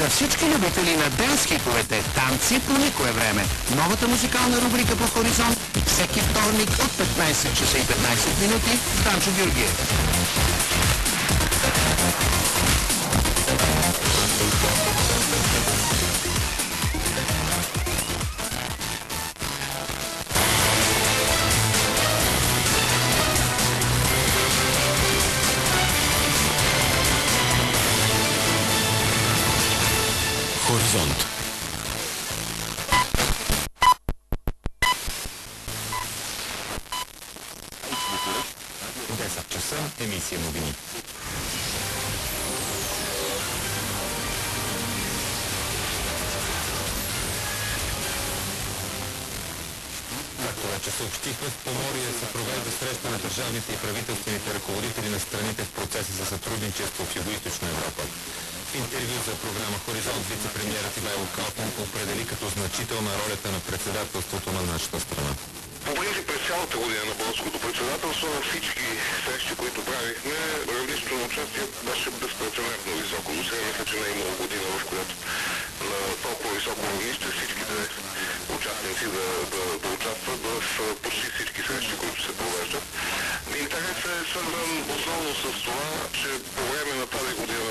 За всички любители на денс хитовете, танци по никое време. Новата музикална рубрика по Хоризонт всеки вторник от 15 часа и 15 минути. Танчо Георгиев. Хоризонт. 10 часа, емисия новини. Както вече съобщихме, в Поморие се провежда среща на държавните и правителствените ръководители на страните в процеса за сътрудничество в Югоизточна Европа. В интервю за програма Хоризонт вице-премиерът Ивайло Калфин определи като значителна ролята на председателството на нашата страна. По принцип през цялата година на българското председателство на всички срещи, които правихме, равнището на участие беше безпрецедентно високо. До сега мисля, че не е имало година, в която на толкова високо равнище всичките участници да участват в почти всички срещи, които се провеждат. Интересът е свързан основно с това, че по време на тази година